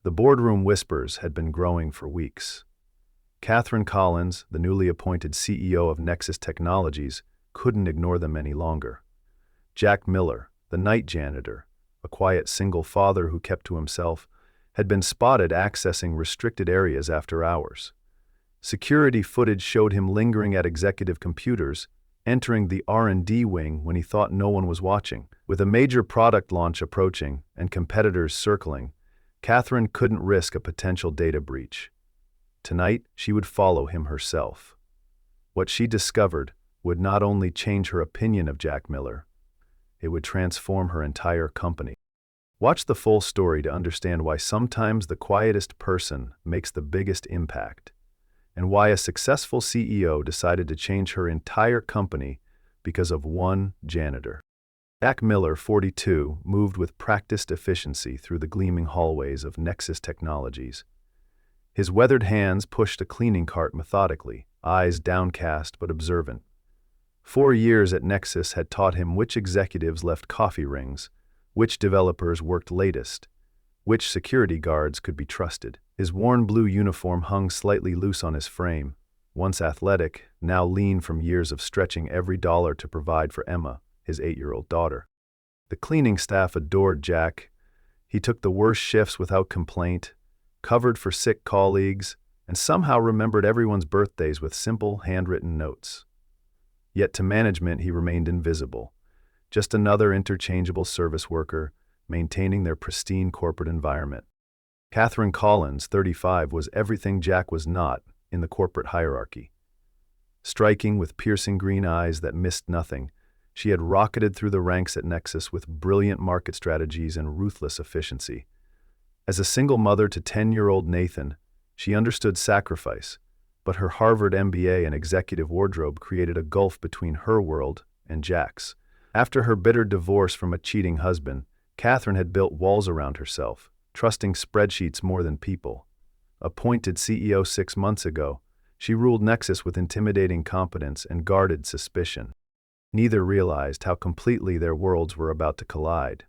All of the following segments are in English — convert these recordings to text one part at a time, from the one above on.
The boardroom whispers had been growing for weeks. Katherine Collins, the newly appointed CEO of Nexus Technologies, couldn't ignore them any longer. Jack Miller, the night janitor, a quiet single father who kept to himself, had been spotted accessing restricted areas after hours. Security footage showed him lingering at executive computers, entering the R&D wing when he thought no one was watching. With a major product launch approaching and competitors circling, Katherine couldn't risk a potential data breach. Tonight, she would follow him herself. What she discovered would not only change her opinion of Jack Miller, it would transform her entire company. Watch the full story to understand why sometimes the quietest person makes the biggest impact, and why a successful CEO decided to change her entire company because of one janitor. Jack Miller, 42, moved with practiced efficiency through the gleaming hallways of Nexus Technologies. His weathered hands pushed a cleaning cart methodically, eyes downcast but observant. 4 years at Nexus had taught him which executives left coffee rings, which developers worked latest, which security guards could be trusted. His worn blue uniform hung slightly loose on his frame, once athletic, now lean from years of stretching every dollar to provide for Emma, his 8-year-old daughter. The cleaning staff adored Jack. He took the worst shifts without complaint, covered for sick colleagues, and somehow remembered everyone's birthdays with simple, handwritten notes. Yet to management he remained invisible, just another interchangeable service worker, maintaining their pristine corporate environment. Katherine Collins, 35, was everything Jack was not in the corporate hierarchy. Striking with piercing green eyes that missed nothing, she had rocketed through the ranks at Nexus with brilliant market strategies and ruthless efficiency. As a single mother to 10-year-old Nathan, she understood sacrifice, but her Harvard MBA and executive wardrobe created a gulf between her world and Jack's. After her bitter divorce from a cheating husband, Katherine had built walls around herself, trusting spreadsheets more than people. Appointed CEO 6 months ago, she ruled Nexus with intimidating competence and guarded suspicion. Neither realized how completely their worlds were about to collide.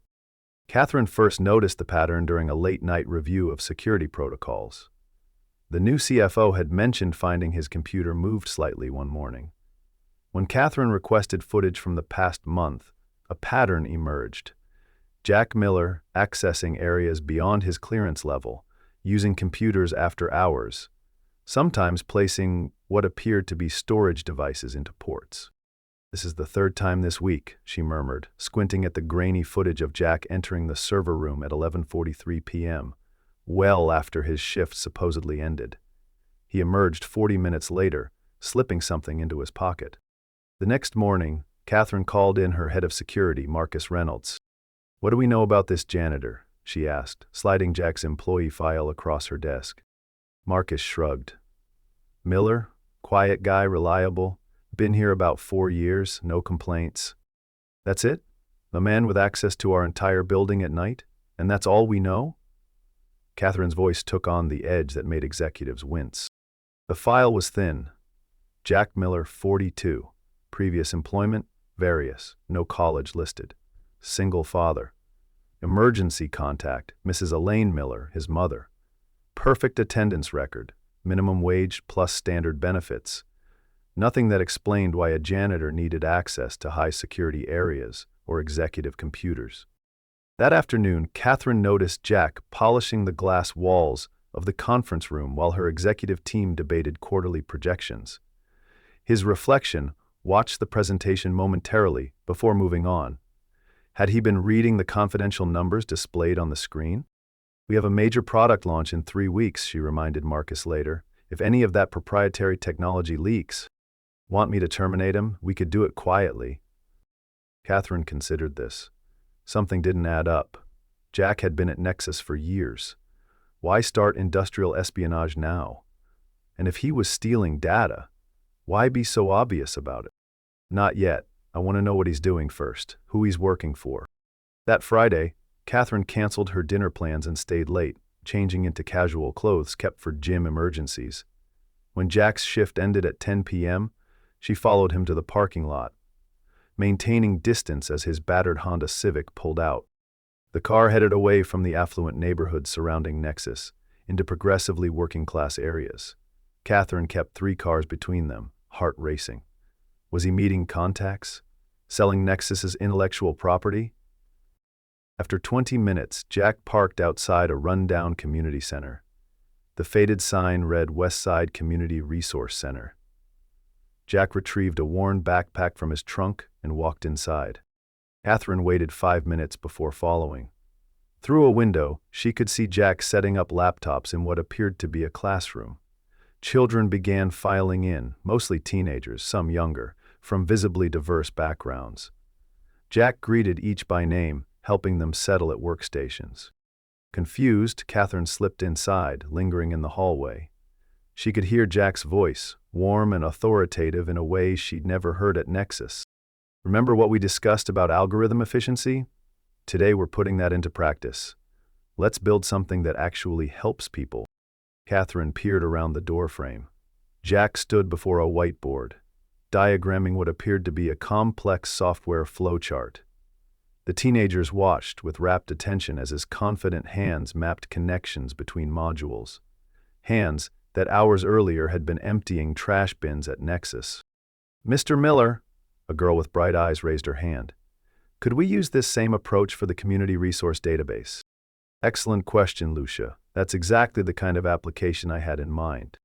Katherine first noticed the pattern during a late-night review of security protocols. The new CFO had mentioned finding his computer moved slightly one morning. When Katherine requested footage from the past month, a pattern emerged. Jack Miller accessing areas beyond his clearance level, using computers after hours, sometimes placing what appeared to be storage devices into ports. "This is the 3rd time this week," she murmured, squinting at the grainy footage of Jack entering the server room at 11:43 p.m., well after his shift supposedly ended. He emerged 40 minutes later, slipping something into his pocket. The next morning, Katherine called in her head of security, Marcus Reynolds. "What do we know about this janitor?" she asked, sliding Jack's employee file across her desk. Marcus shrugged. "Miller, quiet guy, reliable. Been here about 4 years, no complaints." "That's it? A man with access to our entire building at night? And that's all we know?" Katherine's voice took on the edge that made executives wince. The file was thin. Jack Miller, 42. Previous employment, various, no college listed. Single father. Emergency contact, Mrs. Elaine Miller, his mother. Perfect attendance record, minimum wage plus standard benefits. Nothing that explained why a janitor needed access to high-security areas or executive computers. That afternoon, Katherine noticed Jack polishing the glass walls of the conference room while her executive team debated quarterly projections. His reflection watched the presentation momentarily before moving on. Had he been reading the confidential numbers displayed on the screen? "We have a major product launch in 3 weeks, she reminded Marcus later. "If any of that proprietary technology leaks, want me to terminate him? We could do it quietly." Katherine considered this. Something didn't add up. Jack had been at Nexus for years. Why start industrial espionage now? And if he was stealing data, why be so obvious about it? "Not yet. I want to know what he's doing first, who he's working for." That Friday, Katherine canceled her dinner plans and stayed late, changing into casual clothes kept for gym emergencies. When Jack's shift ended at 10 p.m., she followed him to the parking lot, maintaining distance as his battered Honda Civic pulled out. The car headed away from the affluent neighborhoods surrounding Nexus into progressively working-class areas. Katherine kept 3 cars between them, heart racing. Was he meeting contacts? Selling Nexus's intellectual property? After 20 minutes, Jack parked outside a rundown community center. The faded sign read Westside Community Resource Center. Jack retrieved a worn backpack from his trunk and walked inside. Katherine waited 5 minutes before following. Through a window, she could see Jack setting up laptops in what appeared to be a classroom. Children began filing in, mostly teenagers, some younger, from visibly diverse backgrounds. Jack greeted each by name, helping them settle at workstations. Confused, Katherine slipped inside, lingering in the hallway. She could hear Jack's voice, warm and authoritative in a way she'd never heard at Nexus. Remember what we discussed about algorithm efficiency? Today we're putting that into practice. Let's build something that actually helps people. Katherine peered around the doorframe. Jack stood before a whiteboard, diagramming what appeared to be a complex software flowchart. The teenagers watched with rapt attention as his confident hands mapped connections between modules. Hands that hours earlier had been emptying trash bins at Nexus. "Mr. Miller," a girl with bright eyes raised her hand. "Could we use this same approach for the community resource database?" "Excellent question, Lucia. That's exactly the kind of application I had in mind."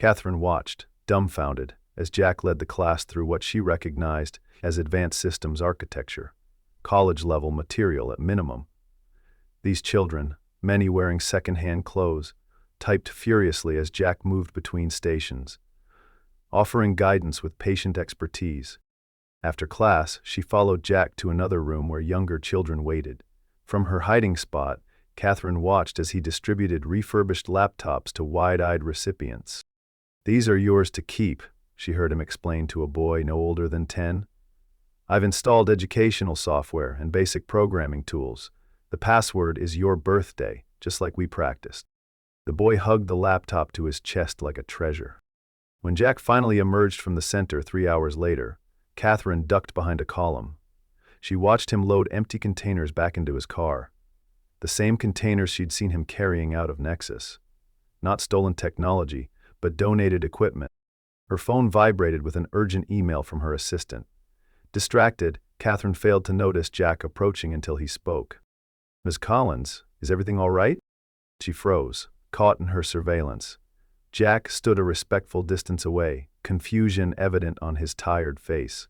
Katherine watched, dumbfounded, as Jack led the class through what she recognized as advanced systems architecture, college-level material at minimum. These children, many wearing second-hand clothes, typed furiously as Jack moved between stations, offering guidance with patient expertise. After class, she followed Jack to another room where younger children waited. From her hiding spot, Katherine watched as he distributed refurbished laptops to wide-eyed recipients. "These are yours to keep," she heard him explain to a boy no older than 10. "I've installed educational software and basic programming tools. The password is your birthday, just like we practiced." The boy hugged the laptop to his chest like a treasure. When Jack finally emerged from the center 3 hours later, Katherine ducked behind a column. She watched him load empty containers back into his car. The same containers she'd seen him carrying out of Nexus. Not stolen technology, but donated equipment. Her phone vibrated with an urgent email from her assistant. Distracted, Katherine failed to notice Jack approaching until he spoke. "Ms. Collins, is everything all right?" She froze, caught in her surveillance. Jack stood a respectful distance away, confusion evident on his tired face.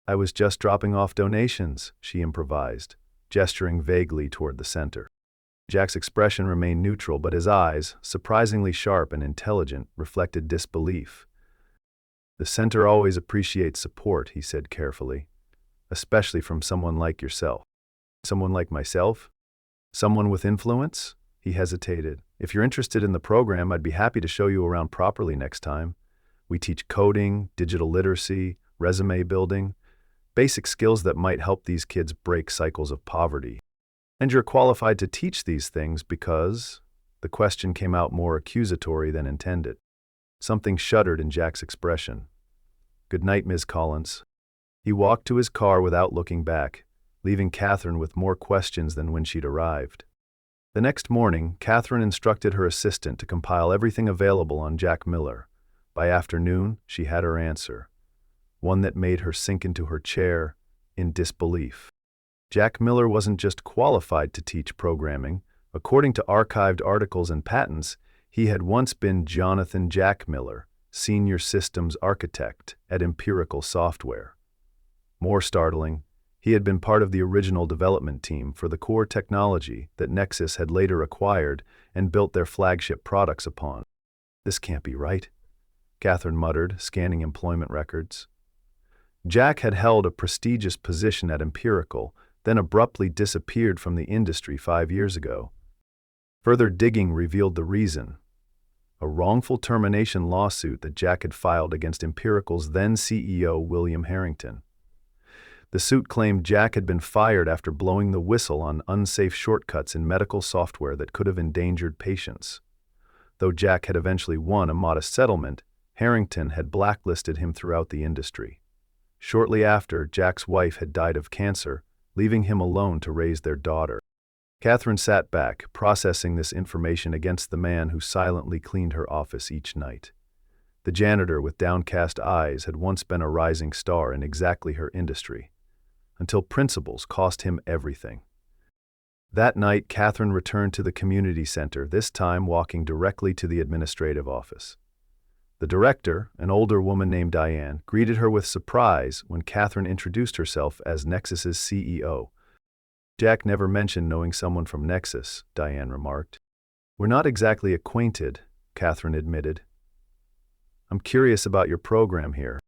"I was just dropping off donations," she improvised, gesturing vaguely toward the center. Jack's expression remained neutral, but his eyes, surprisingly sharp and intelligent, reflected disbelief. "The center always appreciates support," he said carefully, "especially from someone like yourself." "Someone like myself? Someone with influence?" He hesitated. "If you're interested in the program, I'd be happy to show you around properly next time. We teach coding, digital literacy, resume building, basic skills that might help these kids break cycles of poverty. And you're qualified to teach these things because..." The question came out more accusatory than intended. Something shuddered in Jack's expression. "Good night, Ms. Collins." He walked to his car without looking back, leaving Katherine with more questions than when she'd arrived. The next morning, Katherine instructed her assistant to compile everything available on Jack Miller. By afternoon, she had her answer, one that made her sink into her chair in disbelief. Jack Miller wasn't just qualified to teach programming. According to archived articles and patents, he had once been Jonathan Jack Miller, Senior Systems Architect at Empirical Software. More startling, he had been part of the original development team for the core technology that Nexus had later acquired and built their flagship products upon. "This can't be right," Katherine muttered, scanning employment records. Jack had held a prestigious position at Empirical, then abruptly disappeared from the industry 5 years ago. Further digging revealed the reason: a wrongful termination lawsuit that Jack had filed against Empirical's then CEO William Harrington. The suit claimed Jack had been fired after blowing the whistle on unsafe shortcuts in medical software that could have endangered patients. Though Jack had eventually won a modest settlement, Harrington had blacklisted him throughout the industry. Shortly after, Jack's wife had died of cancer, leaving him alone to raise their daughter. Katherine sat back, processing this information against the man who silently cleaned her office each night. The janitor with downcast eyes had once been a rising star in exactly her industry, until principles cost him everything. That night, Katherine returned to the community center, this time walking directly to the administrative office. The director, an older woman named Diane, greeted her with surprise when Katherine introduced herself as Nexus's CEO. "Jack never mentioned knowing someone from Nexus," Diane remarked. "We're not exactly acquainted," Katherine admitted. "I'm curious about your program here."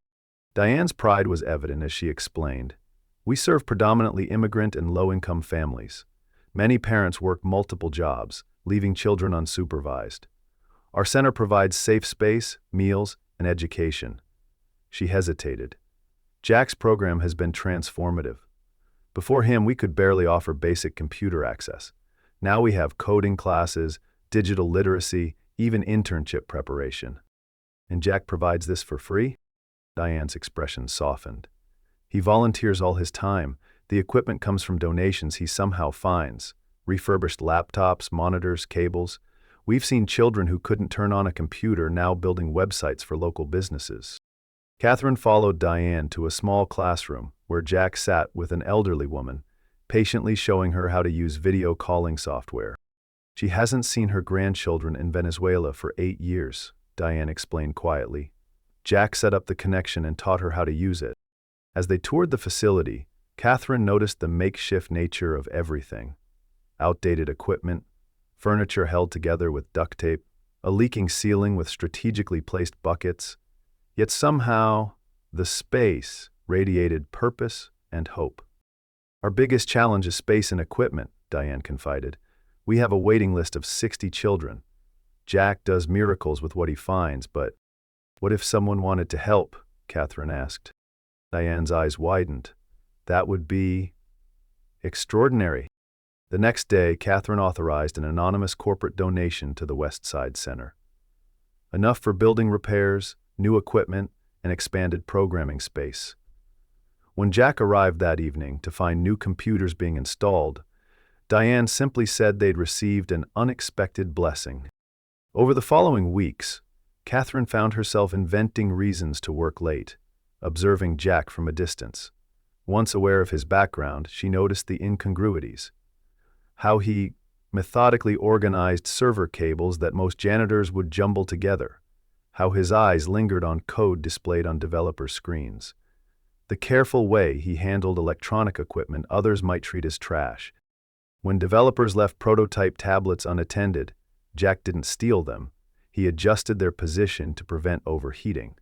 Diane's pride was evident as she explained. "We serve predominantly immigrant and low-income families. Many parents work multiple jobs, leaving children unsupervised. Our center provides safe space, meals, and education." She hesitated. "Jack's program has been transformative. Before him, we could barely offer basic computer access. Now we have coding classes, digital literacy, even internship preparation." "And Jack provides this for free?" Diane's expression softened. "He volunteers all his time. The equipment comes from donations he somehow finds. Refurbished laptops, monitors, cables. We've seen children who couldn't turn on a computer now building websites for local businesses." Katherine followed Diane to a small classroom where Jack sat with an elderly woman, patiently showing her how to use video calling software. "She hasn't seen her grandchildren in Venezuela for 8 years, Diane explained quietly. Jack set up the connection and taught her how to use it. As they toured the facility, Katherine noticed the makeshift nature of everything. Outdated equipment, furniture held together with duct tape, a leaking ceiling with strategically placed buckets. Yet somehow, the space radiated purpose and hope. "Our biggest challenge is space and equipment," Diane confided. "We have a waiting list of 60 children. Jack does miracles with what he finds, but what if someone wanted to help?" Katherine asked. Diane's eyes widened. "That would be extraordinary." The next day, Katherine authorized an anonymous corporate donation to the West Side Center. Enough for building repairs, new equipment, and expanded programming space. When Jack arrived that evening to find new computers being installed, Diane simply said they'd received an unexpected blessing. Over the following weeks, Katherine found herself inventing reasons to work late, observing Jack from a distance. Once aware of his background, she noticed the incongruities. How he methodically organized server cables that most janitors would jumble together. How his eyes lingered on code displayed on developer screens. The careful way he handled electronic equipment others might treat as trash. When developers left prototype tablets unattended, Jack didn't steal them. He adjusted their position to prevent overheating.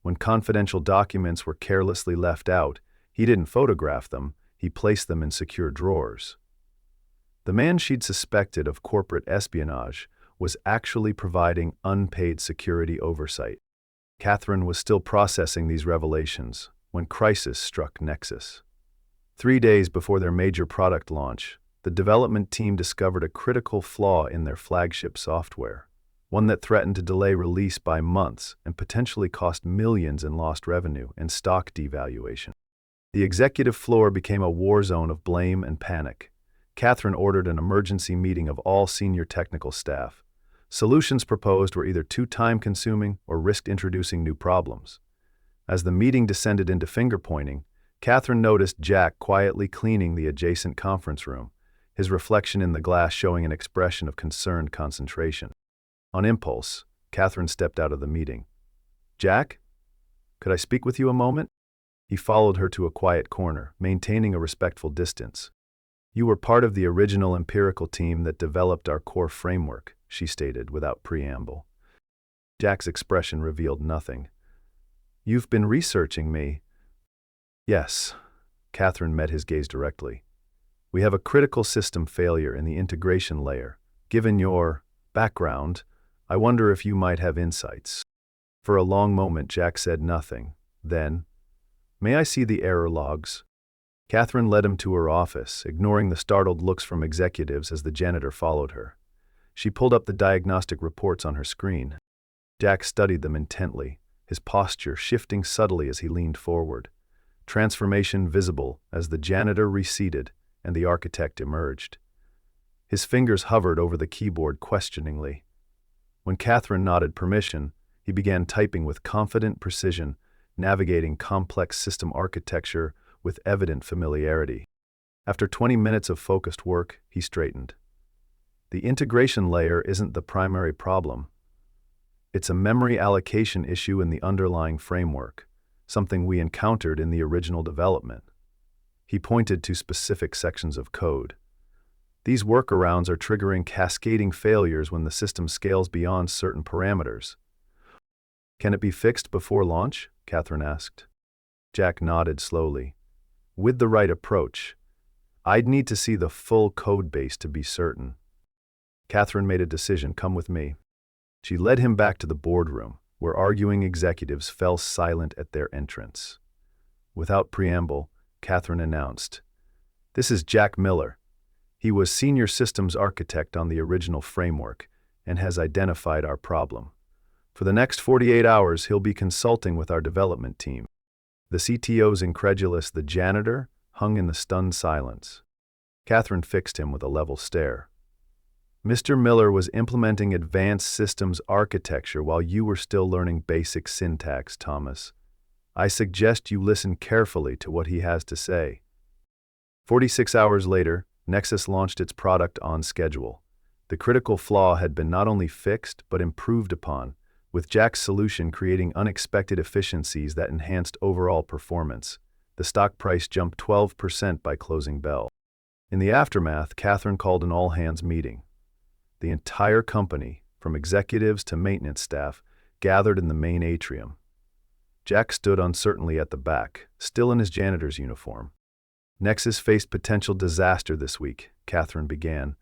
When confidential documents were carelessly left out, he didn't photograph them, he placed them in secure drawers. The man she'd suspected of corporate espionage was actually providing unpaid security oversight. Katherine was still processing these revelations when crisis struck Nexus. 3 days before their major product launch, the development team discovered a critical flaw in their flagship software, one that threatened to delay release by months and potentially cost millions in lost revenue and stock devaluation. The executive floor became a war zone of blame and panic. Katherine ordered an emergency meeting of all senior technical staff. Solutions proposed were either too time-consuming or risked introducing new problems. As the meeting descended into finger-pointing, Katherine noticed Jack quietly cleaning the adjacent conference room, his reflection in the glass showing an expression of concerned concentration. On impulse, Katherine stepped out of the meeting. "Jack, could I speak with you a moment?" He followed her to a quiet corner, maintaining a respectful distance. "You were part of the original empirical team that developed our core framework," she stated without preamble. Jack's expression revealed nothing. "You've been researching me." "Yes." Katherine met his gaze directly. "We have a critical system failure in the integration layer. Given your background, I wonder if you might have insights." For a long moment, Jack said nothing. Then, "May I see the error logs?" Katherine led him to her office, ignoring the startled looks from executives as the janitor followed her. She pulled up the diagnostic reports on her screen. Jack studied them intently, his posture shifting subtly as he leaned forward. Transformation visible as the janitor receded and the architect emerged. His fingers hovered over the keyboard questioningly. When Katherine nodded permission, he began typing with confident precision, navigating complex system architecture with evident familiarity. After 20 minutes of focused work, he straightened. The integration layer isn't the primary problem. It's a memory allocation issue in the underlying framework, something we encountered in the original development. He pointed to specific sections of code. These workarounds are triggering cascading failures when the system scales beyond certain parameters. Can it be fixed before launch? Katherine asked. Jack nodded slowly. With the right approach, I'd need to see the full code base to be certain. Katherine made a decision. Come with me. She led him back to the boardroom, where arguing executives fell silent at their entrance. Without preamble, Katherine announced, "This is Jack Miller. He was senior systems architect on the original framework and has identified our problem. For the next 48 hours, he'll be consulting with our development team." The CTO's incredulous "the janitor" hung in the stunned silence. Katherine fixed him with a level stare. "Mr. Miller was implementing advanced systems architecture while you were still learning basic syntax, Thomas. I suggest you listen carefully to what he has to say." 46 hours later, Nexus launched its product on schedule. The critical flaw had been not only fixed but improved upon, with Jack's solution creating unexpected efficiencies that enhanced overall performance. The stock price jumped 12% by closing bell. In the aftermath, Katherine called an all-hands meeting. The entire company, from executives to maintenance staff, gathered in the main atrium. Jack stood uncertainly at the back, still in his janitor's uniform. "Nexus faced potential disaster this week," Katherine began.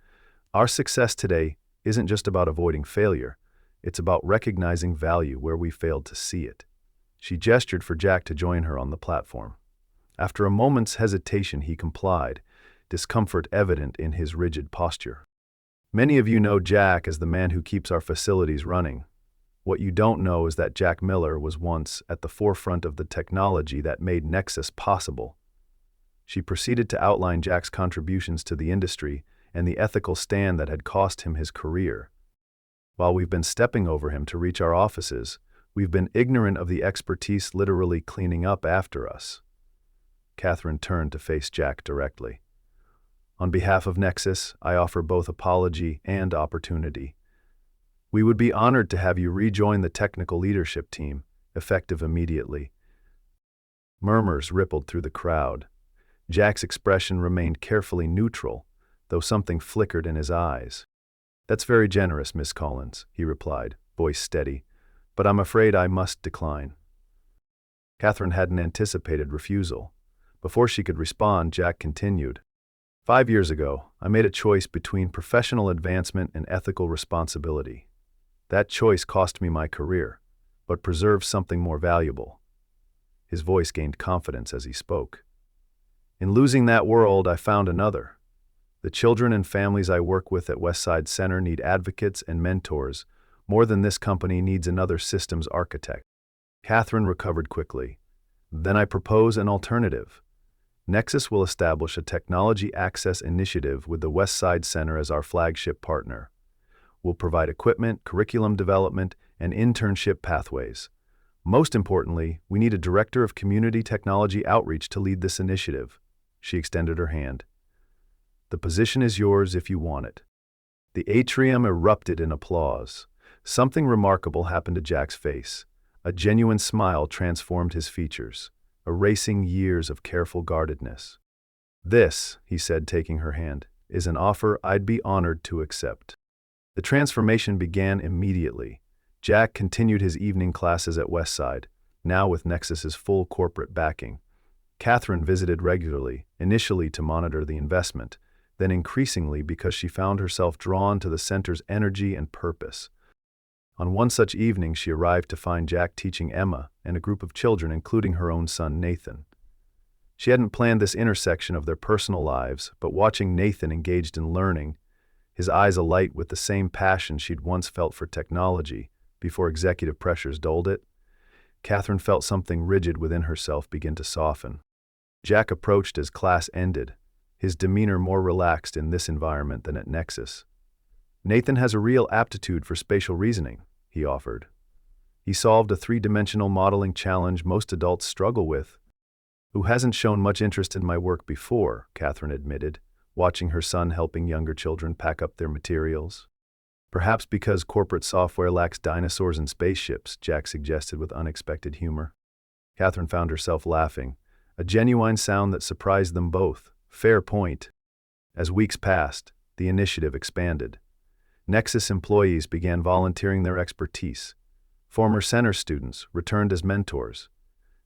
"Our success today isn't just about avoiding failure. It's about recognizing value where we failed to see it." She gestured for Jack to join her on the platform. After a moment's hesitation, he complied, discomfort evident in his rigid posture. "Many of you know Jack as the man who keeps our facilities running. What you don't know is that Jack Miller was once at the forefront of the technology that made Nexus possible." She proceeded to outline Jack's contributions to the industry and the ethical stand that had cost him his career. "While we've been stepping over him to reach our offices, we've been ignorant of the expertise literally cleaning up after us." Katherine turned to face Jack directly. "On behalf of Nexus, I offer both apology and opportunity. We would be honored to have you rejoin the technical leadership team, effective immediately." Murmurs rippled through the crowd. Jack's expression remained carefully neutral, though something flickered in his eyes. "That's very generous, Miss Collins," he replied, voice steady, "but I'm afraid I must decline." Katherine hadn't anticipated refusal. Before she could respond, Jack continued, "5 years ago, I made a choice between professional advancement and ethical responsibility. That choice cost me my career, but preserved something more valuable." His voice gained confidence as he spoke. "In losing that world, I found another. The children and families I work with at Westside Center need advocates and mentors. More than this company needs another systems architect." Katherine recovered quickly. "Then I propose an alternative. Nexus will establish a technology access initiative with the Westside Center as our flagship partner. We'll provide equipment, curriculum development, and internship pathways. Most importantly, we need a director of community technology outreach to lead this initiative." She extended her hand. "The position is yours if you want it." The atrium erupted in applause. Something remarkable happened to Jack's face. A genuine smile transformed his features, erasing years of careful guardedness. "This," he said, taking her hand, "is an offer I'd be honored to accept." The transformation began immediately. Jack continued his evening classes at Westside, now with Nexus's full corporate backing. Katherine visited regularly, initially to monitor the investment, then increasingly because she found herself drawn to the center's energy and purpose. On one such evening, she arrived to find Jack teaching Emma and a group of children, including her own son, Nathan. She hadn't planned this intersection of their personal lives, but watching Nathan engaged in learning, his eyes alight with the same passion she'd once felt for technology before executive pressures dulled it, Katherine felt something rigid within herself begin to soften. Jack approached as class ended, his demeanor more relaxed in this environment than at Nexus. Nathan has a real aptitude for spatial reasoning, he offered. He solved a three-dimensional modeling challenge most adults struggle with. Who hasn't shown much interest in my work before, Katherine admitted, watching her son helping younger children pack up their materials. Perhaps because corporate software lacks dinosaurs and spaceships, Jack suggested with unexpected humor. Katherine found herself laughing, a genuine sound that surprised them both. Fair point. As weeks passed, the initiative expanded. Nexus employees began volunteering their expertise. Former center students returned as mentors.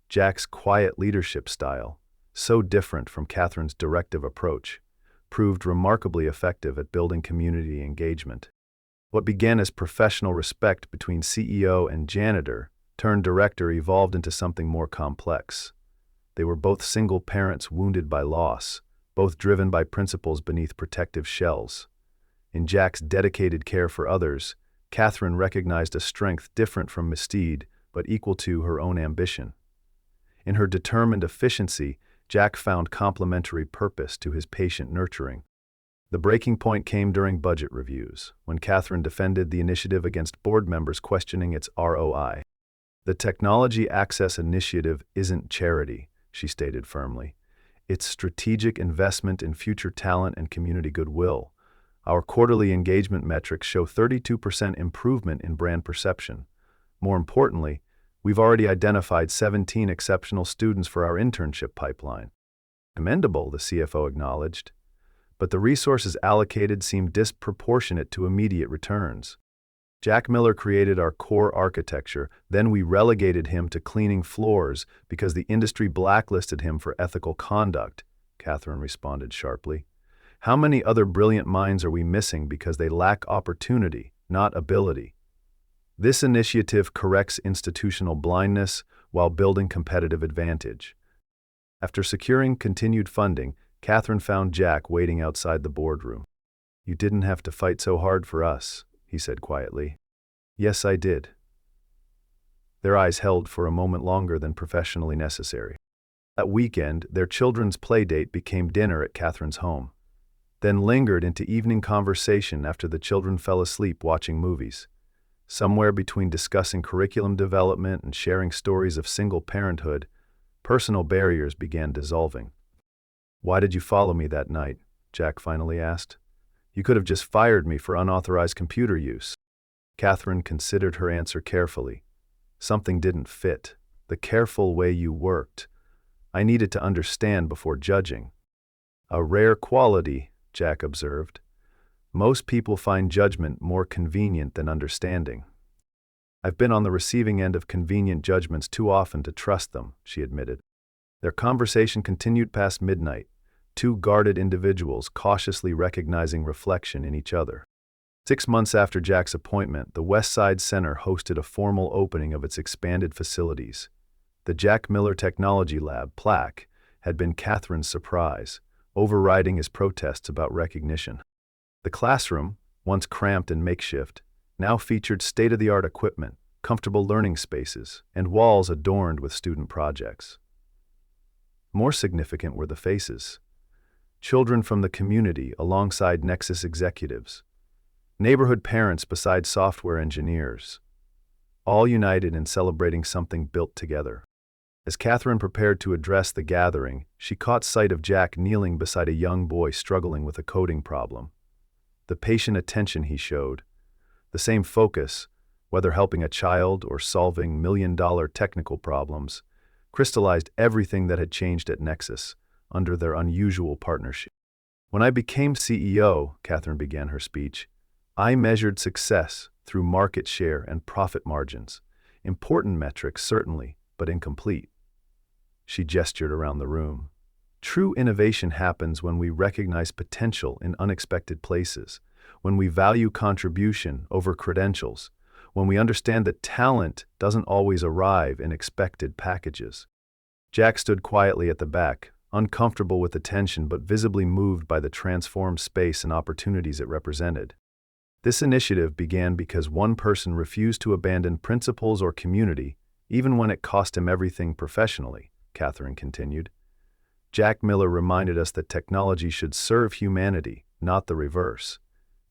Jack's quiet leadership style, so different from Katherine's directive approach, proved remarkably effective at building community engagement. What began as professional respect between CEO and janitor turned director evolved into something more complex. They were both single parents wounded by loss, both driven by principles beneath protective shells. In Jack's dedicated care for others, Katherine recognized a strength different from Mystique, but equal to her own ambition. In her determined efficiency, Jack found complementary purpose to his patient nurturing. The breaking point came during budget reviews, when Katherine defended the initiative against board members questioning its ROI. The Technology Access Initiative isn't charity, she stated firmly. It's strategic investment in future talent and community goodwill. Our quarterly engagement metrics show 32% improvement in brand perception. More importantly, we've already identified 17 exceptional students for our internship pipeline. Commendable, the CFO acknowledged, but the resources allocated seemed disproportionate to immediate returns. Jack Miller created our core architecture, then we relegated him to cleaning floors because the industry blacklisted him for ethical conduct, Katherine responded sharply. How many other brilliant minds are we missing because they lack opportunity, not ability? This initiative corrects institutional blindness while building competitive advantage. After securing continued funding, Katherine found Jack waiting outside the boardroom. You didn't have to fight so hard for us, he said quietly. Yes, I did. Their eyes held for a moment longer than professionally necessary. That weekend, their children's play date became dinner at Katherine's home, then lingered into evening conversation after the children fell asleep watching movies. Somewhere between discussing curriculum development and sharing stories of single parenthood, personal barriers began dissolving. Why did you follow me that night? Jack finally asked. You could have just fired me for unauthorized computer use. Katherine considered her answer carefully. Something didn't fit. The careful way you worked. I needed to understand before judging. A rare quality, Jack observed. Most people find judgment more convenient than understanding. I've been on the receiving end of convenient judgments too often to trust them, she admitted. Their conversation continued past midnight, two guarded individuals cautiously recognizing reflection in each other. 6 months after Jack's appointment, the West Side Center hosted a formal opening of its expanded facilities. The Jack Miller Technology Lab plaque had been Katherine's surprise, overriding his protests about recognition. The classroom, once cramped and makeshift, now featured state-of-the-art equipment, comfortable learning spaces, and walls adorned with student projects. More significant were the faces. Children from the community alongside Nexus executives. Neighborhood parents beside software engineers. All united in celebrating something built together. As Katherine prepared to address the gathering, she caught sight of Jack kneeling beside a young boy struggling with a coding problem. The patient attention he showed, the same focus, whether helping a child or solving million-dollar technical problems, crystallized everything that had changed at Nexus under their unusual partnership. When I became CEO, Katherine began her speech, I measured success through market share and profit margins. Important metrics, certainly, but incomplete. She gestured around the room. True innovation happens when we recognize potential in unexpected places, when we value contribution over credentials, when we understand that talent doesn't always arrive in expected packages. Jack stood quietly at the back, uncomfortable with the tension but visibly moved by the transformed space and opportunities it represented. This initiative began because one person refused to abandon principles or community, even when it cost him everything professionally, Katherine continued. Jack Miller reminded us that technology should serve humanity, not the reverse.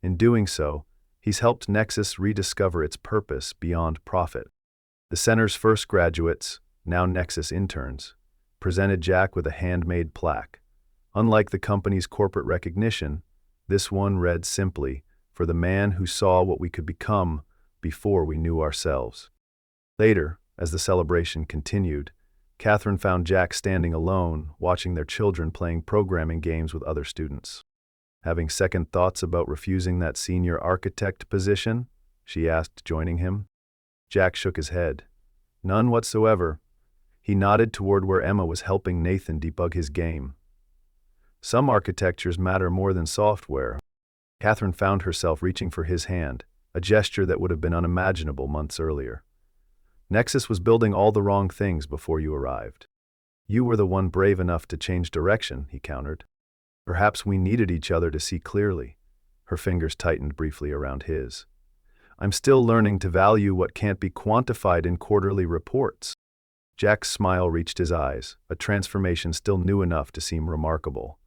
In doing so, he's helped Nexus rediscover its purpose beyond profit. The center's first graduates, now Nexus interns, presented Jack with a handmade plaque. Unlike the company's corporate recognition, this one read simply, "For the man who saw what we could become before we knew ourselves." Later, as the celebration continued, Katherine found Jack standing alone, watching their children playing programming games with other students. Having second thoughts about refusing that senior architect position, she asked, joining him. Jack shook his head. None whatsoever. He nodded toward where Emma was helping Nathan debug his game. Some architectures matter more than software. Katherine found herself reaching for his hand, a gesture that would have been unimaginable months earlier. Nexus was building all the wrong things before you arrived. You were the one brave enough to change direction, he countered. Perhaps we needed each other to see clearly. Her fingers tightened briefly around his. I'm still learning to value what can't be quantified in quarterly reports. Jack's smile reached his eyes, a transformation still new enough to seem remarkable.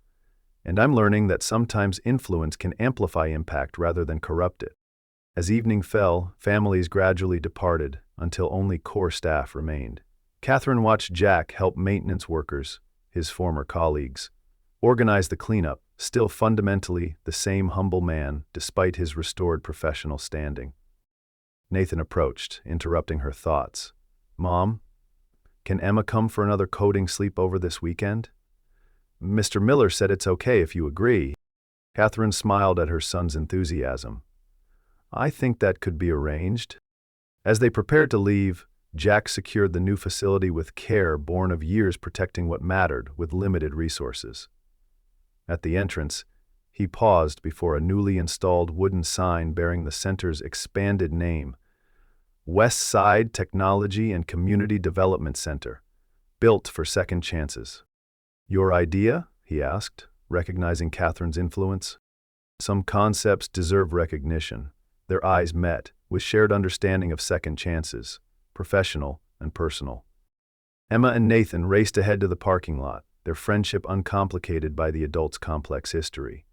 And I'm learning that sometimes influence can amplify impact rather than corrupt it. As evening fell, families gradually departed until only core staff remained. Katherine watched Jack help maintenance workers, his former colleagues, organize the cleanup, still fundamentally the same humble man despite his restored professional standing. Nathan approached, interrupting her thoughts. Mom, can Emma come for another coding sleepover this weekend? Mr. Miller said it's okay if you agree. Katherine smiled at her son's enthusiasm. I think that could be arranged. As they prepared to leave, Jack secured the new facility with care born of years protecting what mattered with limited resources. At the entrance, he paused before a newly installed wooden sign bearing the center's expanded name, West Side Technology and Community Development Center, built for second chances. Your idea? He asked, recognizing Katherine's influence. Some concepts deserve recognition. Their eyes met, with shared understanding of second chances, professional and personal. Emma and Nathan raced ahead to the parking lot, their friendship uncomplicated by the adult's complex history.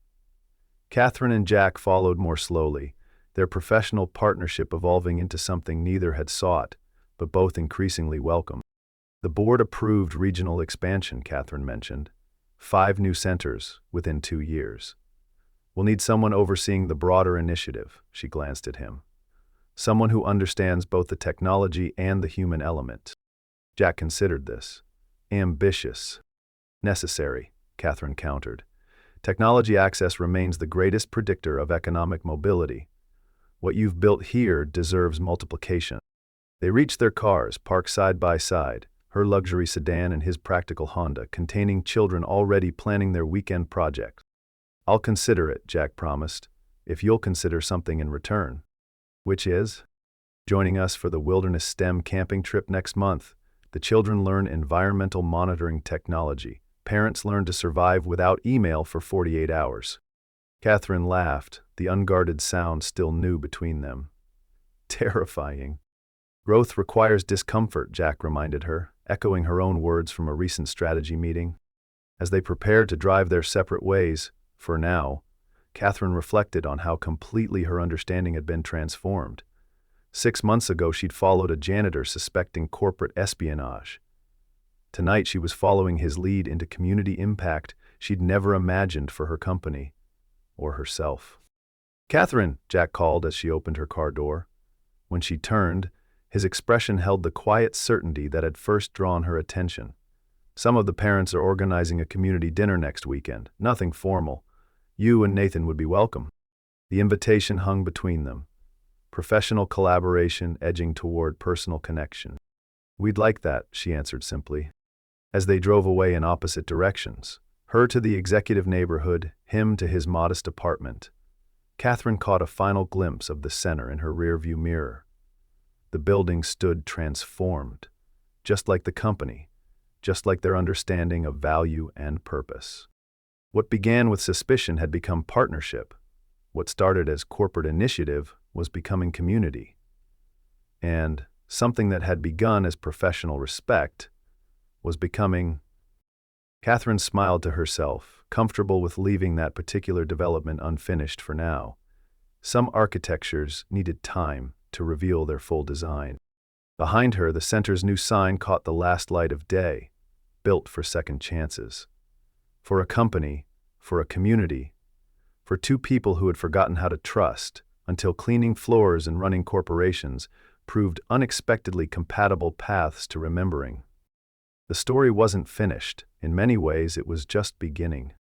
Katherine and Jack followed more slowly, their professional partnership evolving into something neither had sought, but both increasingly welcomed. The board approved regional expansion, Katherine mentioned. 5 new centers within 2 years. We'll need someone overseeing the broader initiative, she glanced at him. Someone who understands both the technology and the human element. Jack considered this. Ambitious. Necessary, Katherine countered. Technology access remains the greatest predictor of economic mobility. What you've built here deserves multiplication. They reached their cars, parked side by side, her luxury sedan and his practical Honda, containing children already planning their weekend projects. I'll consider it, Jack promised, if you'll consider something in return. Which is? Joining us for the Wilderness STEM camping trip next month. The children learn environmental monitoring technology. Parents learn to survive without email for 48 hours. Katherine laughed, the unguarded sound still new between them. Terrifying. Growth requires discomfort, Jack reminded her, echoing her own words from a recent strategy meeting. As they prepared to drive their separate ways, for now, Katherine reflected on how completely her understanding had been transformed. 6 months ago, she'd followed a janitor suspecting corporate espionage. Tonight, she was following his lead into community impact she'd never imagined for her company or herself. Katherine, Jack called as she opened her car door. When she turned, his expression held the quiet certainty that had first drawn her attention. Some of the parents are organizing a community dinner next weekend, nothing formal. You and Nathan would be welcome. The invitation hung between them. Professional collaboration edging toward personal connection. We'd like that, she answered simply. As they drove away in opposite directions, her to the executive neighborhood, him to his modest apartment, Katherine caught a final glimpse of the center in her rearview mirror. The building stood transformed, just like the company, just like their understanding of value and purpose. What began with suspicion had become partnership. What started as corporate initiative was becoming community. And something that had begun as professional respect was becoming Katherine smiled to herself, comfortable with leaving that particular development unfinished for now. Some architectures needed time to reveal their full design. Behind her, the center's new sign caught the last light of day, built for second chances. For a company, for a community, for two people who had forgotten how to trust until cleaning floors and running corporations proved unexpectedly compatible paths to remembering. The story wasn't finished. In many ways, it was just beginning.